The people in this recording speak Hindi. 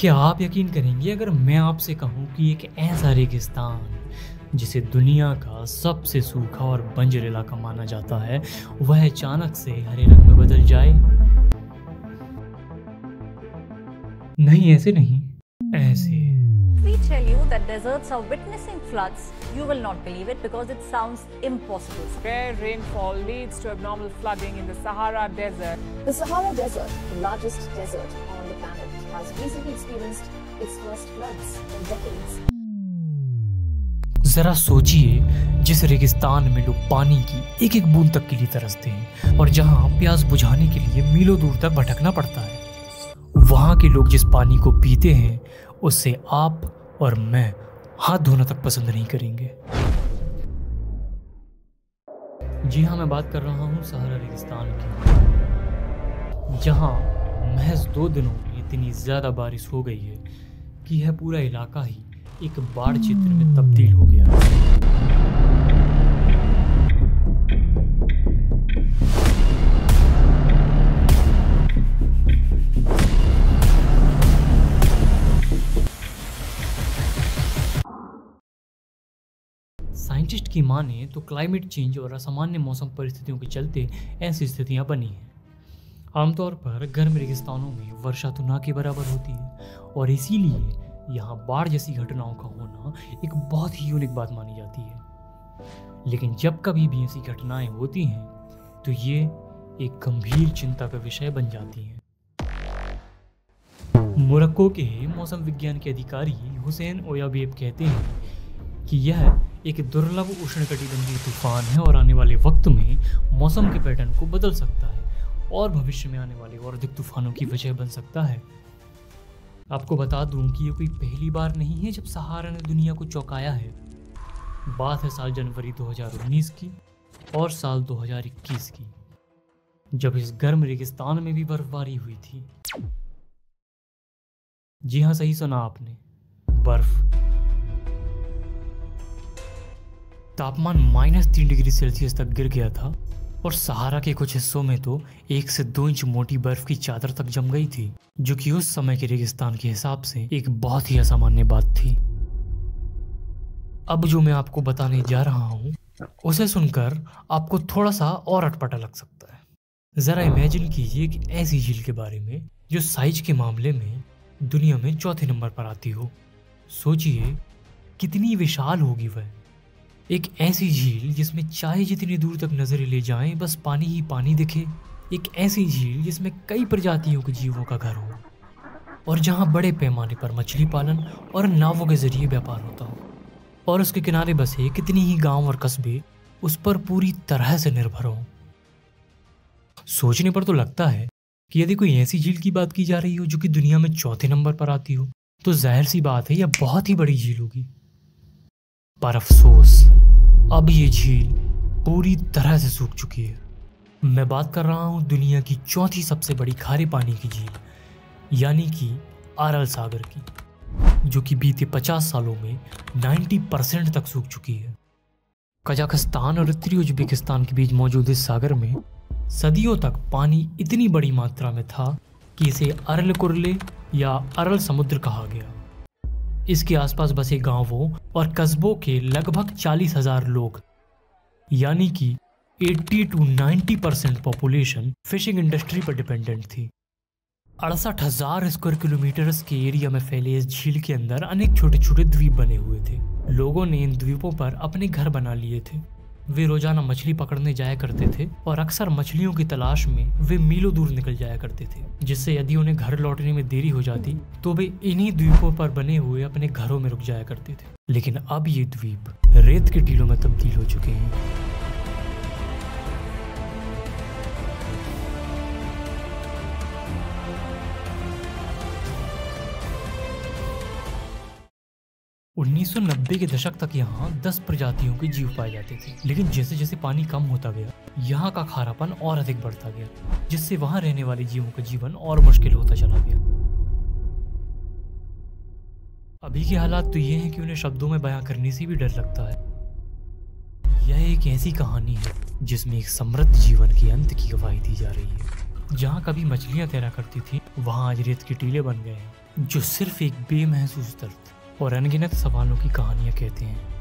क्या आप यकीन करेंगे अगर मैं आपसे कहूं कि एक ऐसा रेगिस्तान जिसे दुनिया का सबसे सूखा और बंजर इलाका माना जाता है वह अचानक से हरे रंग में बदल जाए? नहीं, ऐसे नहीं, ऐसे। We tell you that deserts are witnessing floods, you will not believe it because it sounds impossible. Rare rainfall leads to abnormal flooding in the Sahara Desert. The Sahara Desert, the largest desert on the planet, has recently experienced its first floods in decades. जरा सोचिए, जिस रेगिस्तान में लोग पानी की एक एक बूंद तक के लिए तरसते हैं और जहां प्यास बुझाने के लिए मीलों दूर तक भटकना पड़ता है, वहां के लोग जिस पानी को पीते हैं उससे आप और मैं हाथ धोना तक पसंद नहीं करेंगे। जी हाँ, मैं बात कर रहा हूँ सहारा रेगिस्तान की, जहाँ महज 2 दिनों में इतनी ज़्यादा बारिश हो गई है कि यह पूरा इलाका ही एक बाढ़ क्षेत्र में तब्दील हो गया है। साइंटिस्ट की माने तो क्लाइमेट चेंज और असामान्य मौसम परिस्थितियों के चलते ऐसी स्थितियां बनी हैं। आमतौर पर गर्म रेगिस्तानों में वर्षा तो ना के बराबर होती है और इसीलिए यहाँ बाढ़ जैसी घटनाओं का होना एक बहुत ही यूनिक बात मानी जाती है। लेकिन जब कभी भी ऐसी घटनाएं होती हैं तो ये एक गंभीर चिंता का विषय बन जाती हैं। मोरक्को के मौसम विज्ञान के अधिकारी हुसैन ओयाबेब कहते हैं कि यह एक दुर्लभ उष्णकटिबंधीय तूफान है और आने वाले वक्त में मौसम के पैटर्न को बदल सकता है और भविष्य में आने वाले और अधिक तूफानों की वजह बन सकता है। आपको बता दूं कि ये कोई पहली बार नहीं है जब सहारा ने दुनिया को चौंकाया है। बात है साल जनवरी 2019 की और साल 2021 की, जब इस गर्म रेगिस्तान में भी बर्फबारी हुई थी। जी हाँ, सही सुना आपने, बर्फ। तापमान -3 डिग्री सेल्सियस तक गिर गया था और सहारा के कुछ हिस्सों में तो 1 से 2 इंच मोटी बर्फ की चादर तक जम गई थी, जो कि उस समय के रेगिस्तान के हिसाब से एक बहुत ही असामान्य बात थी। अब जो मैं आपको बताने जा रहा हूँ उसे सुनकर आपको थोड़ा सा और अटपटा लग सकता है। जरा इमेजिन कीजिए एक ऐसी झील के बारे में जो साइज के मामले में दुनिया में 4थे नंबर पर आती हो। सोचिए कितनी विशाल होगी वह। एक ऐसी झील जिसमें चाहे जितनी दूर तक नजरें ले जाएं बस पानी ही पानी दिखे। एक ऐसी झील जिसमें कई प्रजातियों के जीवों का घर हो और जहां बड़े पैमाने पर मछली पालन और नावों के जरिए व्यापार होता हो और उसके किनारे बसे कितनी ही गांव और कस्बे उस पर पूरी तरह से निर्भर हो। सोचने पर तो लगता है कि यदि कोई ऐसी झील की बात की जा रही हो जो कि दुनिया में 4थे नंबर पर आती हो तो जाहिर सी बात है यह बहुत ही बड़ी झील होगी। पर अफसोस अब ये झील पूरी तरह से सूख चुकी है। मैं बात कर रहा हूँ दुनिया की 4थी सबसे बड़ी खारे पानी की झील, यानी कि अरल सागर की, जो कि बीते 50 सालों में 90% तक सूख चुकी है। कजाकिस्तान और उत्तरी उज्बेकिस्तान के बीच मौजूद इस सागर में सदियों तक पानी इतनी बड़ी मात्रा में था कि इसे अरल कुरले या अरल समुद्र कहा गया। इसके आसपास बसे गांवों और कस्बों के लगभग 40,000 लोग, यानी कि 80 to 90% पॉपुलेशन फिशिंग इंडस्ट्री पर डिपेंडेंट थी। 68,000 स्क्वायर किलोमीटर के एरिया में फैले इस झील के अंदर अनेक छोटे छोटे द्वीप बने हुए थे। लोगों ने इन द्वीपों पर अपने घर बना लिए थे। वे रोजाना मछली पकड़ने जाया करते थे और अक्सर मछलियों की तलाश में वे मीलों दूर निकल जाया करते थे, जिससे यदि उन्हें घर लौटने में देरी हो जाती तो वे इन्हीं द्वीपों पर बने हुए अपने घरों में रुक जाया करते थे। लेकिन अब ये द्वीप रेत के टीलों में तब्दील हो चुके हैं। 1990 के दशक तक यहाँ 10 प्रजातियों के जीव पाए जाते थे, लेकिन जैसे जैसे पानी कम होता गया यहाँ का खारापन और अधिक बढ़ता गया, जिससे वहाँ रहने वाले जीवों का जीवन और मुश्किल होता चला गया। अभी के हालात तो ये हैं कि उन्हें शब्दों में बयां करने से भी डर लगता है। यह एक ऐसी कहानी है जिसमें एक समृद्ध जीवन के अंत की गवाही दी जा रही है। जहाँ कभी मछलियाँ तैरा करती थी वहाँ आज रेत के टीले बन गए हैं जो सिर्फ एक बेमहसूस दर्द और अनगिनत सवालों की कहानियाँ कहते हैं।